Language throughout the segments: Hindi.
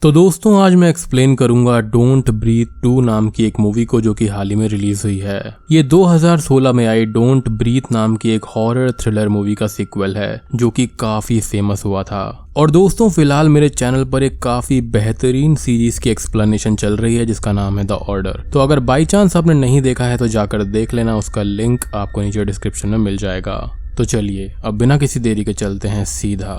तो दोस्तों आज मैं एक्सप्लेन करूंगा डोंट ब्रीथ 2 नाम की एक मूवी को जो कि हाल ही में रिलीज हुई है। ये 2016 में आई डोंट ब्रीथ नाम की एक हॉरर थ्रिलर मूवी का सीक्वल है जो कि काफी फेमस हुआ था। और दोस्तों फिलहाल मेरे चैनल पर एक काफी बेहतरीन सीरीज की एक्सप्लेनेशन चल रही है जिसका नाम है द ऑर्डर। तो अगर बाई चांस आपने नहीं देखा है तो जाकर देख लेना, उसका लिंक आपको नीचे डिस्क्रिप्शन में मिल जाएगा। तो चलिए अब बिना किसी देरी के चलते हैं सीधा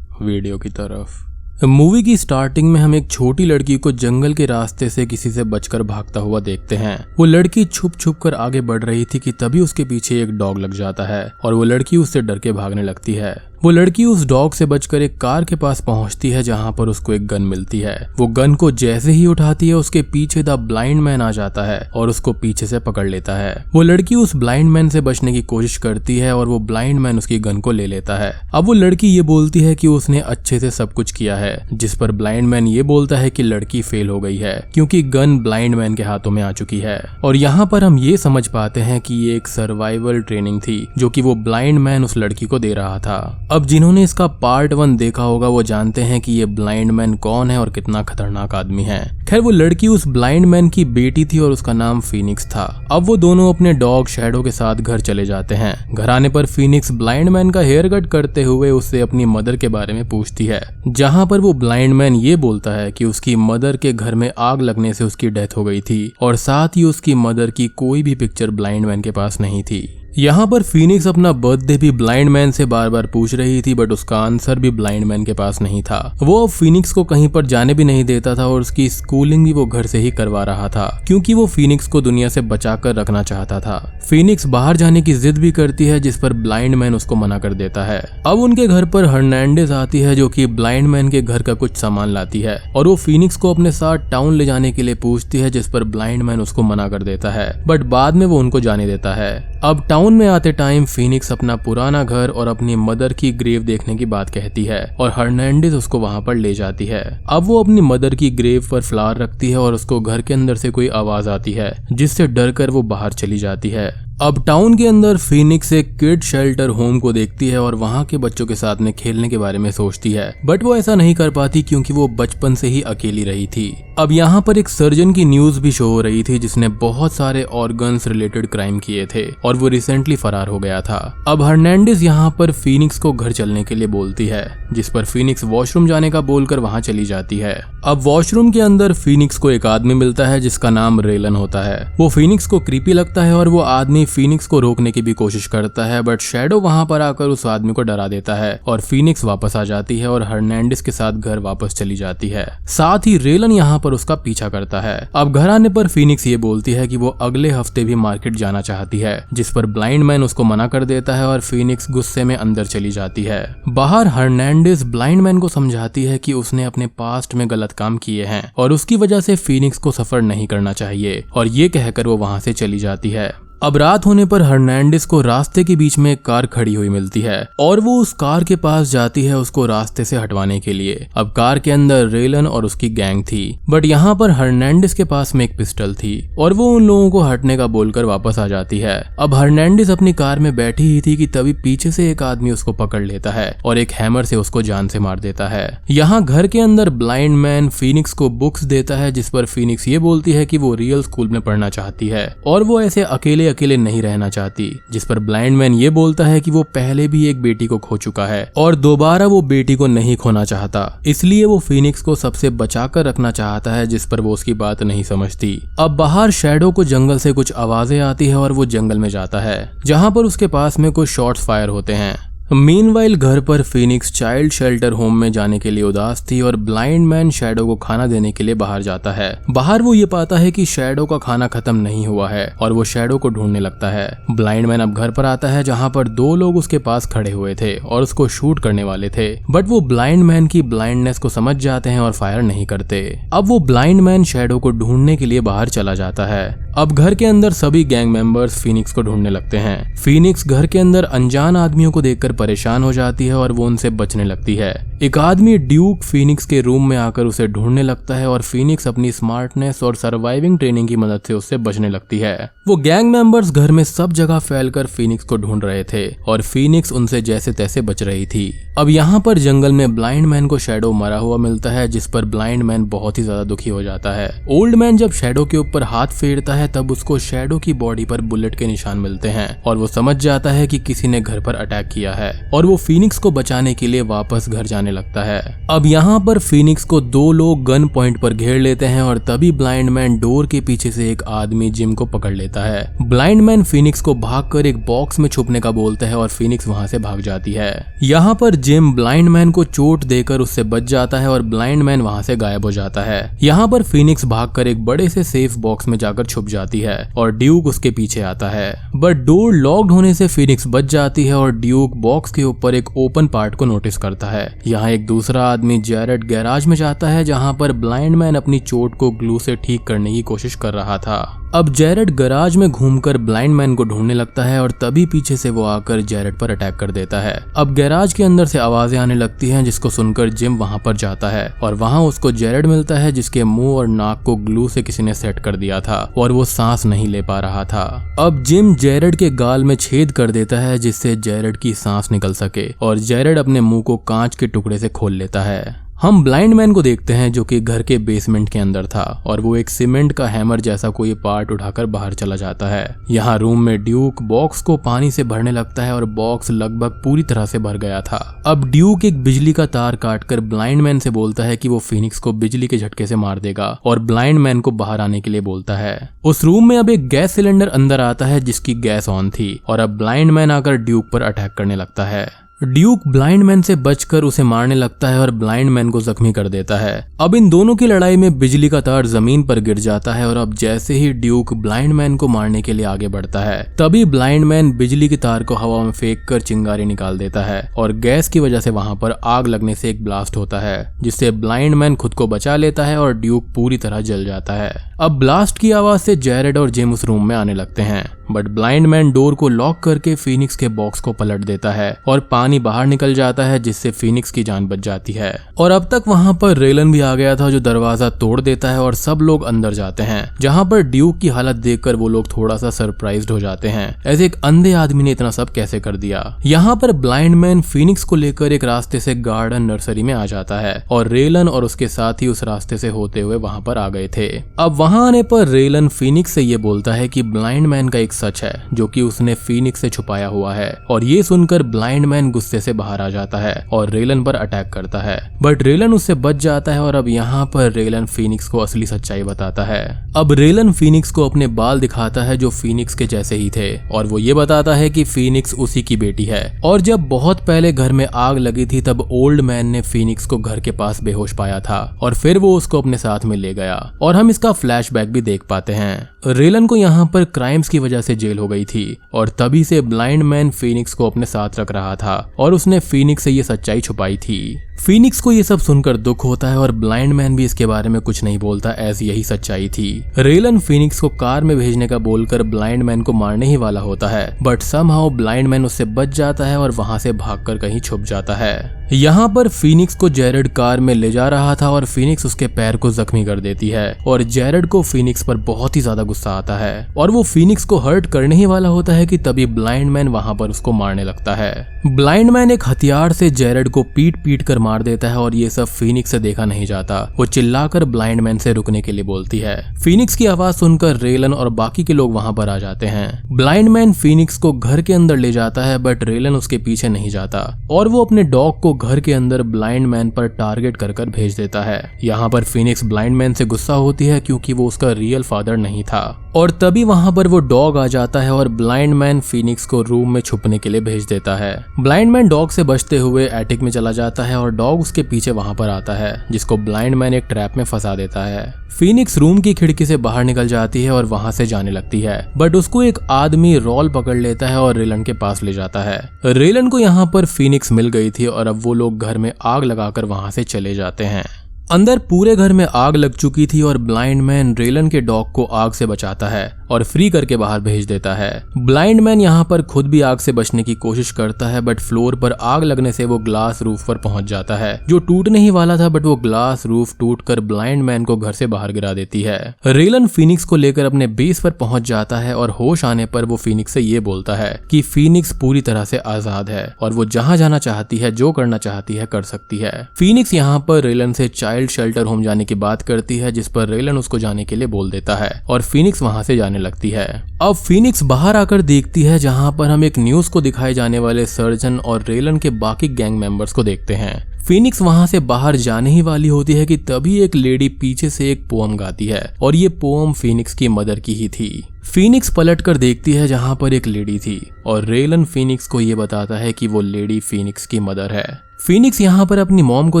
वीडियो की तरफ। मूवी की स्टार्टिंग में हम एक छोटी लड़की को जंगल के रास्ते से किसी से बचकर भागता हुआ देखते हैं। वो लड़की छुप छुप कर आगे बढ़ रही थी कि तभी उसके पीछे एक डॉग लग जाता है और वो लड़की उससे डर के भागने लगती है। वो लड़की उस डॉग से बचकर एक कार के पास पहुंचती है जहां पर उसको एक गन मिलती है। वो गन को जैसे ही उठाती है उसके पीछे द ब्लाइंड मैन आ जाता है और उसको पीछे से पकड़ लेता है। वो लड़की उस ब्लाइंड मैन से बचने की कोशिश करती है और वो ब्लाइंड मैन उसकी गन को ले लेता है। अब वो लड़की ये बोलती है कि उसने अच्छे से सब कुछ किया है, जिस पर ब्लाइंड मैन ये बोलता है कि लड़की फेल हो गई है क्योंकि गन ब्लाइंड मैन के हाथों में आ चुकी है। और यहाँ पर हम ये समझ पाते हैं कि ये एक सर्वाइवल ट्रेनिंग थी जो कि वो ब्लाइंड मैन उस लड़की को दे रहा था। अब जिन्होंने इसका पार्ट 1 देखा होगा वो जानते हैं कि ये ब्लाइंड मैन कौन है और कितना खतरनाक आदमी है। खैर वो लड़की उस ब्लाइंड मैन की बेटी थी और उसका नाम फीनिक्स था। अब वो दोनों अपने डॉग शैडो के साथ घर चले जाते हैं। घर आने पर फीनिक्स ब्लाइंड मैन का हेयर कट करते हुए उससे अपनी मदर के बारे में पूछती है, जहां पर वो ब्लाइंड मैन ये बोलता है कि उसकी मदर के घर में आग लगने से उसकी डेथ हो गई थी और साथ ही उसकी मदर की कोई भी पिक्चर ब्लाइंड मैन के पास नहीं थी। यहाँ पर फीनिक्स अपना बर्थडे भी ब्लाइंड मैन से बार बार पूछ रही थी बट उसका आंसर भी ब्लाइंड मैन के पास नहीं था। वो अब फीनिक्स को कहीं पर जाने भी नहीं देता था और उसकी स्कूलिंग भी वो घर से ही करवा रहा था क्योंकि वो फीनिक्स को दुनिया से बचाकर रखना चाहता था। फीनिक्स बाहर जाने की जिद भी करती है जिस पर ब्लाइंड मैन उसको मना कर देता है। अब उनके घर पर हर्नांडेज आती है जो कि ब्लाइंड मैन के घर का कुछ सामान लाती है और वो फीनिक्स को अपने साथ टाउन ले जाने के लिए पूछती है जिस पर ब्लाइंड मैन उसको मना कर देता है बट बाद में वो उनको जाने देता है। अब टाउन में आते टाइम फीनिक्स अपना पुराना घर और अपनी मदर की ग्रेव देखने की बात कहती है और हर्नांडेज उसको वहां पर ले जाती है। अब वो अपनी मदर की ग्रेव पर फ्लावर रखती है और उसको घर के अंदर से कोई आवाज आती है जिससे डर कर वो बाहर चली जाती है। अब टाउन के अंदर फीनिक्स एक किड शेल्टर होम को देखती है और वहां के बच्चों के साथ में खेलने के बारे में सोचती है बट वो ऐसा नहीं कर पाती क्योंकि वो बचपन से ही अकेली रही थी। अब यहाँ पर एक सर्जन की न्यूज भी शो हो रही थी जिसने बहुत सारे ऑर्गन्स रिलेटेड क्राइम किए थे और वो रिसेंटली फरार हो गया था। अब हर्नांडेज यहाँ पर फीनिक्स को घर चलने के लिए बोलती है जिस पर फीनिक्स वॉशरूम जाने का बोलकर वहां चली जाती है। अब वॉशरूम के अंदर फीनिक्स को एक आदमी मिलता है जिसका नाम रेलन होता है। वो फीनिक्स को क्रीपी लगता है और वो आदमी फीनिक्स को रोकने की भी कोशिश करता है बट शैडो वहां पर आकर उस आदमी को डरा देता है और फीनिक्स वापस आ जाती है और हर्नांडेज के साथ घर वापस चली जाती है। साथ ही रेलन यहाँ पर उसका पीछा करता है। अब घर आने पर फीनिक्स ये बोलती है कि वो अगले हफ्ते भी मार्केट जाना चाहती है जिस पर ब्लाइंड मैन उसको मना कर देता है और फीनिक्स गुस्से में अंदर चली जाती है। बाहर हर्नांडेज ब्लाइंड मैन को समझाती है कि उसने अपने पास्ट में गलत काम किए हैं और उसकी वजह से फीनिक्स को सफर नहीं करना चाहिए और ये कहकर वो वहां से चली जाती है। अब रात होने पर हर्नांडेज को रास्ते के बीच में एक कार खड़ी हुई मिलती है और वो उस कार के पास जाती है उसको रास्ते से हटवाने के लिए। अब कार के अंदर रेलन और उसकी गैंग थी बट यहाँ पर हर्नांडेज के पास में एक पिस्टल थी और वो उन लोगों को हटने का बोलकर वापस आ जाती है। अब हर्नांडेज अपनी कार में बैठी ही थी कि तभी पीछे से एक आदमी उसको पकड़ लेता है और एक हैमर से उसको जान से मार देता है। यहाँ घर के अंदर ब्लाइंड मैन फीनिक्स को बुक्स देता है जिस पर फीनिक्स ये बोलती है कि वो रियल स्कूल में पढ़ना चाहती है और वो ऐसे अकेले नहीं रहना चाहती, जिस पर ब्लाइंड मैन ये बोलता है कि वो पहले भी एक बेटी को खो चुका है और दोबारा वो बेटी को नहीं खोना चाहता, इसलिए वो फीनिक्स को सबसे बचाकर रखना चाहता है जिस पर वो उसकी बात नहीं समझती। अब बाहर शैडो को जंगल से कुछ आवाजें आती है और वो जंगल में जाता है जहां पर उसके पास में कुछ शॉट्स फायर होते हैं। मीनवाइल घर पर फीनिक्स चाइल्ड शेल्टर होम में जाने के लिए उदास थी और ब्लाइंड मैन शैडो को खाना देने के लिए बाहर जाता है। बाहर वो ये पाता है कि शैडो का खाना खत्म नहीं हुआ है और वो शैडो को ढूंढने लगता है। ब्लाइंड मैन अब घर पर आता है जहां पर 2 लोग उसके पास खड़े हुए थे और उसको शूट करने वाले थे बट वो ब्लाइंड मैन की ब्लाइंडनेस को समझ जाते हैं और फायर नहीं करते। अब वो ब्लाइंड मैन शैडो को ढूंढने के लिए बाहर चला जाता है। अब घर के अंदर सभी गैंग मेंबर्स फीनिक्स को ढूंढने लगते हैं। फीनिक्स घर के अंदर अनजान आदमियों को देखकर परेशान हो जाती है और वो उनसे बचने लगती है। एक आदमी ड्यूक फीनिक्स के रूम में आकर उसे ढूंढने लगता है और फीनिक्स अपनी स्मार्टनेस और सर्वाइविंग ट्रेनिंग की मदद से उससे बचने लगती है। वो गैंग मेंबर्स घर में सब जगह फैलकर फीनिक्स को ढूंढ रहे थे और फीनिक्स उनसे जैसे तैसे बच रही थी। अब यहाँ पर जंगल में ब्लाइंड मैन को शैडो मरा हुआ मिलता है, जिस पर ब्लाइंड मैन बहुत ही ज्यादा दुखी हो जाता है। ओल्ड मैन जब शैडो के ऊपर हाथ फेरता है तब उसको शैडो की बॉडी पर बुलेट के निशान मिलते हैं और वो समझ जाता है कि किसी ने घर पर अटैक किया है और वो फीनिक्स को बचाने के लिए वापस घर जाने लगता है। अब यहाँ पर फीनिक्स को दो लोग गन पॉइंट पर घेर लेते हैं और तभी ब्लाइंड मैन डोर के पीछे से एक आदमी जिम को पकड़ लेता है। ब्लाइंड मैन फीनिक्स को भागकर एक बॉक्स में छुपने का बोलता है और फीनिक्स वहां से भाग जाती है। यहाँ पर जिम ब्लाइंड मैन को चोट देकर उससे बच जाता है और ब्लाइंड मैन वहां से गायब हो जाता है। यहाँ पर फीनिक्स भागकर एक बड़े से सेफ बॉक्स में जाकर छुप जाती है और ड्यूक उसके पीछे आता है, बट डोर लॉक्ड होने से फीनिक्स बच जाती है और ड्यूक बॉक्स के ऊपर एक ओपन पार्ट को नोटिस करता है। यहाँ एक दूसरा आदमी जेरेड गैराज में जाता है जहाँ पर ब्लाइंड मैन अपनी चोट को ग्लू से ठीक करने की कोशिश कर रहा था। अब जेरेड गैराज में घूमकर ब्लाइंड मैन को ढूंढने लगता है और तभी पीछे से वो आकर जेरेड पर अटैक कर देता है। अब गैराज के अंदर से आवाजें आने लगती हैं, जिसको सुनकर जिम वहां पर जाता है और वहां उसको जेरेड मिलता है जिसके मुंह और नाक को ग्लू से किसी ने सेट कर दिया था और वो सांस नहीं ले पा रहा था। अब जिम जेरेड के गाल में छेद कर देता है जिससे जेरेड की सांस निकल सके और जेरेड अपने मुंह को कांच के टुकड़े से खोल लेता है। हम ब्लाइंड मैन को देखते हैं जो कि घर के बेसमेंट के अंदर था और वो एक सीमेंट का हैमर जैसा कोई पार्ट उठाकर बाहर चला जाता है। यहाँ रूम में ड्यूक बॉक्स को पानी से भरने लगता है और बॉक्स लगभग पूरी तरह से भर गया था। अब ड्यूक एक बिजली का तार काटकर ब्लाइंड मैन से बोलता है कि वो फीनिक्स को बिजली के झटके से मार देगा और ब्लाइंड मैन को बाहर आने के लिए बोलता है। उस रूम में अब एक गैस सिलेंडर अंदर आता है जिसकी गैस ऑन थी और अब ब्लाइंड मैन आकर ड्यूक पर अटैक करने लगता है। ड्यूक ब्लाइंड मैन से बचकर उसे मारने लगता है और ब्लाइंड मैन को जख्मी कर देता है। अब इन दोनों की लड़ाई में बिजली का तार जमीन पर गिर जाता है और अब जैसे ही ड्यूक ब्लाइंड मैन को मारने के लिए आगे बढ़ता है तभी ब्लाइंड मैन बिजली के तार को हवा में फेंक कर चिंगारी निकाल देता है और गैस की वजह से वहां पर आग लगने से एक ब्लास्ट होता है जिससे ब्लाइंड मैन खुद को बचा लेता है और ड्यूक पूरी तरह जल जाता है। अब ब्लास्ट की आवाज से जेरेड और जिम उस रूम में आने लगते हैं, बट ब्लाइंड मैन डोर को लॉक करके फीनिक्स के बॉक्स को पलट देता है और पानी बाहर निकल जाता है जिससे फीनिक्स की जान बच जाती है। और अब तक वहां पर रेलन भी आ गया था जो दरवाजा तोड़ देता है और सब लोग अंदर जाते हैं, जहां पर ड्यूक की हालत देखकर वो लोग थोड़ा सा सरप्राइज्ड हो जाते हैं, ऐसे एक अंधे आदमी ने इतना सब कैसे कर दिया। यहाँ पर ब्लाइंड मैन फीनिक्स को लेकर एक रास्ते से गार्डन नर्सरी में आ जाता है और रेलन और उसके साथी उस रास्ते से होते हुए वहां पर आ गए थे। अब वहां आने पर रेलन फीनिक्स से ये बोलता है कि ब्लाइंड मैन का एक सच है जो कि उसने फीनिक्स से छुपाया हुआ है और ये सुनकर ब्लाइंड मैन गुस्से से बाहर आ जाता है और रेलन पर अटैक करता है, बट रेलन उससे बच जाता है और अब यहाँ पर रेलन फीनिक्स को असली सच्चाई बताता है। अब रेलन फीनिक्स को अपने बाल दिखाता है जो फीनिक्स के जैसे ही थे और वो ये बताता है कि फीनिक्स उसी की बेटी है और जब बहुत पहले घर में आग लगी थी तब ओल्ड मैन ने फीनिक्स को घर के पास बेहोश पाया था और फिर वो उसको अपने साथ में ले गया और हम इसका फ्लैशबैक भी देख पाते हैं। रेलन को यहाँ पर क्राइम्स की वजह से जेल हो गई थी और तभी से ब्लाइंड मैन फीनिक्स को अपने साथ रख रहा था और उसने फीनिक्स से ये सच्चाई छुपाई थी। फीनिक्स को ये सब सुनकर दुख होता है और ब्लाइंड मैन भी इसके बारे में कुछ नहीं बोलता, ऐसी यही सच्चाई थी। रेलन फीनिक्स को कार में भेजने का बोलकर ब्लाइंड मैन को मारने ही वाला होता है, बट समहाउ ब्लाइंड मैन उससे बच जाता है और वहां से भागकर कहीं छुप जाता है। यहाँ पर फीनिक्स को जेरेड कार में ले जा रहा था और फीनिक्स उसके पैर को जख्मी कर देती है और जेरेड को फीनिक्स पर बहुत ही ज्यादा गुस्सा आता है और वो फीनिक्स को हर्ट करने ही वाला होता है कि तभी ब्लाइंड मैन वहां पर उसको मारने लगता है। ब्लाइंड मैन एक हथियार से जेरेड को पीट कर मार देता है और ये सब फीनिक्स से देखा नहीं जाता। वो चिल्लाकर ब्लाइंड मैन से रुकने के लिए बोलती है। फीनिक्स की आवाज सुनकर रेलन और बाकी के लोग वहां पर आ जाते हैं। ब्लाइंड मैन फीनिक्स को घर के अंदर ले जाता है, बट रेलन उसके पीछे नहीं जाता और वो अपने डॉग को घर के अंदर ब्लाइंड मैन पर टारगेट कर भेज देता है। यहाँ पर फीनिक्स ब्लाइंड मैन से गुस्सा होती है क्योंकि वो उसका रियल फादर नहीं था और तभी वहां पर वो डॉग आ जाता है और ब्लाइंड मैन फीनिक्स को रूम में छुपने के लिए भेज देता है। ब्लाइंड मैन डॉग से बचते हुए एटिक में चला जाता है और डॉग उसके पीछे वहां पर आता है, जिसको ब्लाइंड मैन एक ट्रैप में फंसा देता है। फीनिक्स रूम की खिड़की से बाहर निकल जाती है और वहां से जाने लगती है, बट उसको एक आदमी रॉल पकड़ लेता है और रेलन के पास ले जाता है। रेलन को यहाँ पर फीनिक्स मिल गई थी और अब वो लोग घर में आग लगाकर वहां से चले जाते हैं। अंदर पूरे घर में आग लग चुकी थी और ब्लाइंड मैन रेलन के डॉग को आग से बचाता है और फ्री करके बाहर भेज देता है। ब्लाइंड मैन यहाँ पर खुद भी आग से बचने की कोशिश करता है, बट फ्लोर पर आग लगने से वो ग्लास रूफ पर पहुंच जाता है जो टूटने ही वाला था, बट वो ग्लास रूफ टूटकर ब्लाइंड मैन को घर से बाहर गिरा देती है। रेलन फीनिक्स को लेकर अपने बेस पर पहुंच जाता है और होश आने पर वो फीनिक्स से ये बोलता है कि फीनिक्स पूरी तरह से आजाद है और वो जहाँ जाना चाहती है, जो करना चाहती है, कर सकती है। फीनिक्स यहाँ पर रेलन से चाइल्ड शेल्टर होम जाने की बात करती है, जिस पर रेलन उसको जाने के लिए बोल देता है और फीनिक्स वहां से जाने लगती है। अब फीनिक्स बाहर आकर देखती है जहां पर हम एक न्यूज को दिखाए जाने वाले सर्जन और रेलन के बाकी गैंग मेंबर्स को देखते हैं। फीनिक्स वहां से बाहर जाने ही वाली होती है कि तभी एक लेडी पीछे से एक पोएम गाती है और ये पोएम फीनिक्स की मदर की ही थी। फीनिक्स पलट कर देखती है जहां पर एक लेडी थी और रेलन फीनिक्स को ये बताता है कि वो लेडी फीनिक्स की मदर है। फीनिक्स यहाँ पर अपनी मॉम को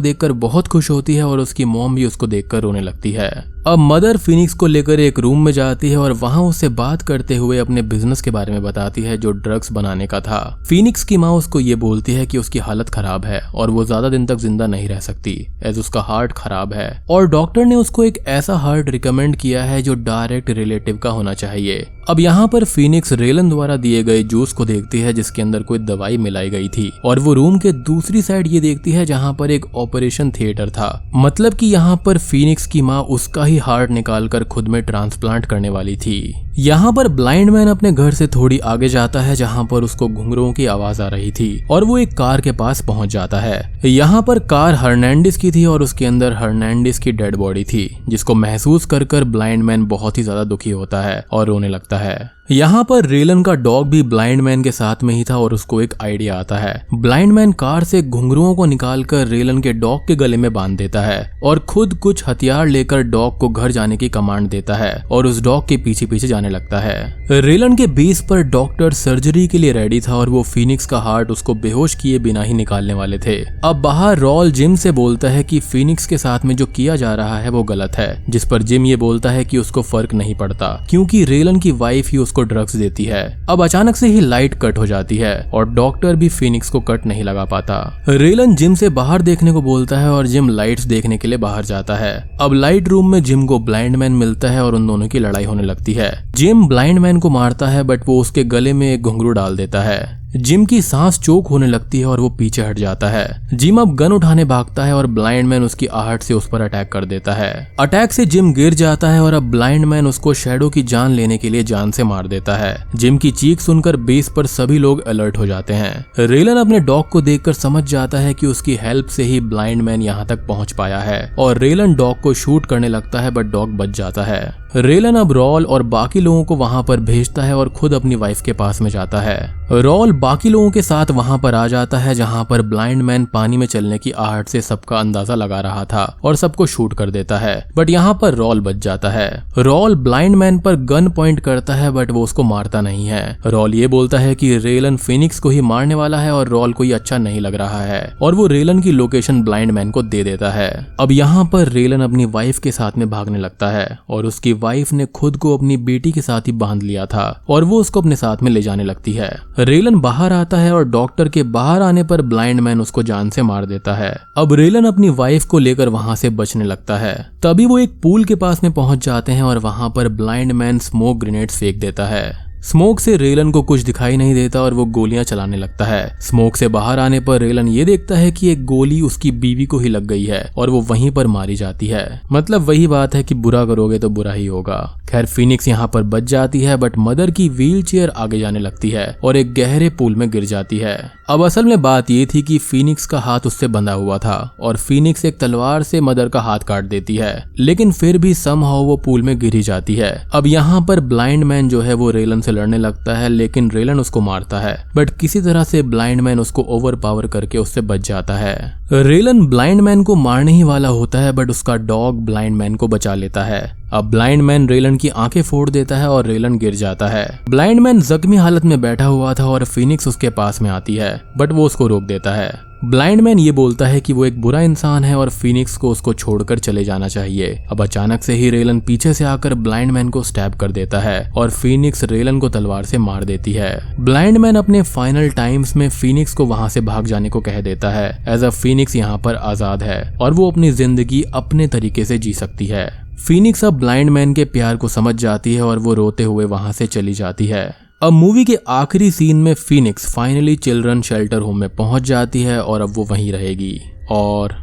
देखकर बहुत खुश होती है और उसकी मॉम भी उसको देखकर रोने लगती है। अब मदर फीनिक्स को लेकर एक रूम में जाती है और वहां उससे बात करते हुए अपने बिजनेस के बारे में बताती है जो ड्रग्स बनाने का था। फीनिक्स की माँ उसको ये बोलती है कि उसकी हालत खराब है और वो ज्यादा दिन तक जिंदा नहीं रह सकती एज उसका हार्ट खराब है और डॉक्टर ने उसको एक ऐसा हार्ट रिकमेंड किया है जो डायरेक्ट रिलेटिव का होना चाहिए। अब यहाँ पर फीनिक्स रेलन द्वारा दिए गए जूस को देखती है जिसके अंदर कोई दवाई मिलाई गई थी और वो रूम के दूसरी साइड ये देखती है जहाँ पर एक ऑपरेशन थिएटर था, मतलब कि यहाँ पर फीनिक्स की माँ उसका ही हार्ट निकालकर खुद में ट्रांसप्लांट करने वाली थी। यहाँ पर ब्लाइंड मैन अपने घर से थोड़ी आगे जाता है जहाँ पर उसको घुंघरुओं की आवाज आ रही थी और वो एक कार के पास पहुंच जाता है। यहाँ पर कार हर्नांडिस की थी और उसके अंदर हर्नांडिस की डेड बॉडी थी, जिसको महसूस कर ब्लाइंड मैन बहुत ही ज्यादा दुखी होता है और रोने लगता है। यहाँ पर रेलन का डॉग भी ब्लाइंड मैन के साथ में ही था और उसको एक आइडिया आता है। ब्लाइंड मैन कार से घुंघरुओं को निकालकर रेलन के डॉग के गले में बांध देता है और खुद कुछ हथियार लेकर डॉग को घर जाने की कमांड देता है और उस डॉग के पीछे पीछे जाने लगता है। रेलन के बेस पर डॉक्टर सर्जरी के लिए रेडी था और वो फीनिक्स का हार्ट उसको बेहोश किए बिना ही निकालने वाले थे। अब बाहर रॉल जिम से बोलता है कि फीनिक्स के साथ में जो किया जा रहा है वो गलत है, जिस पर जिम ये बोलता है कि उसको फर्क नहीं पड़ता क्योंकि रेलन की वाइफ ही को ड्रग्स देती है। अब अचानक से ही लाइट कट हो जाती है और डॉक्टर भी फीनिक्स को कट नहीं लगा पाता। रेलन जिम से बाहर देखने को बोलता है और जिम लाइट्स देखने के लिए बाहर जाता है। अब लाइट रूम में जिम को ब्लाइंड मैन मिलता है और उन दोनों की लड़ाई होने लगती है। जिम ब्लाइंड मैन को मारता है बट वो उसके गले में एक घुंघरू डाल देता है। जिम की सांस चोक होने लगती है और वो पीछे हट जाता है। जिम अब गन उठाने भागता है और ब्लाइंड मैन उसकी आहट से उस पर अटैक कर देता है। अटैक से जिम गिर जाता है और अब ब्लाइंड मैन उसको शैडो की जान लेने के लिए जान से मार देता है। जिम की चीख सुनकर बेस पर सभी लोग अलर्ट हो जाते हैं। रेलन अपने डॉग को देखकर समझ जाता है कि उसकी हेल्प से ही ब्लाइंड मैन यहाँ तक पहुंच पाया है और रेलन डॉग को शूट करने लगता है बट डॉग बच जाता है। रेलन अब रॉल और बाकी लोगों को वहां पर भेजता है और खुद अपनी वाइफ के पास में जाता है। रॉल बाकी लोगों के साथ वहां पर आ जाता है जहां पर ब्लाइंड मैन पानी में चलने की आहट से सबका अंदाजा लगा रहा था और सबको शूट कर देता है, बट यहाँ पर रॉल बच जाता है। रॉल ब्लाइंड मैन पर गन पॉइंट करता है बट वो उसको मारता नहीं है। रॉल ये बोलता है कि रेलन फीनिक्स को ही मारने वाला है और रॉल को ये अच्छा नहीं लग रहा है और वो रेलन की लोकेशन ब्लाइंड मैन को दे देता है। अब यहाँ पर रेलन अपनी वाइफ के साथ में भागने लगता है और उसकी वाइफ ने खुद को अपनी बेटी के साथ ही बांध लिया था और वो उसको अपने साथ में ले जाने लगती है। रेलन बाहर आता है और डॉक्टर के बाहर आने पर ब्लाइंड मैन उसको जान से मार देता है। अब रेलन अपनी वाइफ को लेकर वहां से बचने लगता है। तभी वो एक पूल के पास में पहुंच जाते हैं और वहां पर ब्लाइंड मैन स्मोक ग्रेनेड फेंक देता है। स्मोक से रेलन को कुछ दिखाई नहीं देता और वो गोलियां चलाने लगता है। स्मोक से बाहर आने पर रेलन ये देखता है कि एक गोली उसकी बीवी को ही लग गई है और वो वहीं पर मारी जाती है। मतलब वही बात है कि बुरा करोगे तो बुरा ही होगा। खैर फीनिक्स यहाँ पर बच जाती है बट मदर की व्हील चेयर आगे जाने लगती है और एक गहरे पूल में गिर जाती है। अब असल में बात ये थी कि फीनिक्स का हाथ उससे बंधा हुआ था और फीनिक्स एक तलवार से मदर का हाथ काट देती है, लेकिन फिर भी समहाउ वो पूल में गिर ही जाती है। अब यहाँ पर ब्लाइंड मैन जो है वो रेलन से लड़ने लगता है, लेकिन रेलन उसको मारता है बट किसी तरह से ब्लाइंड मैन उसको ओवर पावर करके उससे बच जाता है। रेलन ब्लाइंड मैन को मारने ही वाला होता है बट उसका डॉग ब्लाइंड मैन को बचा लेता है। अब ब्लाइंड मैन रेलन की आंखें फोड़ देता है और रेलन गिर जाता है। ब्लाइंड मैन जख्मी हालत में बैठा हुआ था और फीनिक्स उसके पास में आती है बट वो उसको रोक देता है। ब्लाइंड मैन ये बोलता है कि वो एक बुरा इंसान है और फीनिक्स को उसको छोड़कर चले जाना चाहिए। अब अचानक से ही रेलन पीछे से आकर ब्लाइंड मैन को स्टैब कर देता है और फीनिक्स रेलन को तलवार से मार देती है। ब्लाइंड मैन अपने फाइनल टाइम्स में फीनिक्स को वहां से भाग जाने को कह देता है, एज अ फीनिक्स यहाँ पर आजाद है और वो अपनी जिंदगी अपने तरीके से जी सकती है। फीनिक्स अब ब्लाइंड मैन के प्यार को समझ जाती है और वो रोते हुए वहां से चली जाती है। अब मूवी के आखिरी सीन में Phoenix finally children shelter home में पहुंच जाती है और अब वो वहीं रहेगी और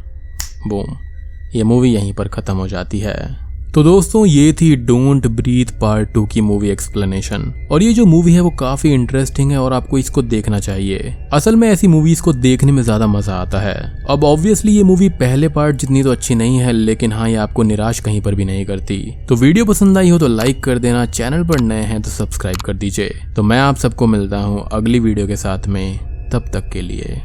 बूम, ये मूवी यहीं पर खत्म हो जाती है। तो दोस्तों ये थी डोंट ब्रीथ पार्ट 2 की मूवी एक्सप्लेनेशन। और ये जो मूवी है वो काफी इंटरेस्टिंग है और आपको इसको देखना चाहिए। असल में ऐसी मूवीज को देखने में ज्यादा मजा आता है। अब ऑब्वियसली ये मूवी पहले पार्ट जितनी तो अच्छी नहीं है, लेकिन हाँ ये आपको निराश कहीं पर भी नहीं करती। तो वीडियो पसंद आई हो तो लाइक कर देना, चैनल पर नए हैं तो सब्सक्राइब कर दीजिए। तो मैं आप सबको मिलता हूँ अगली वीडियो के साथ में, तब तक के लिए।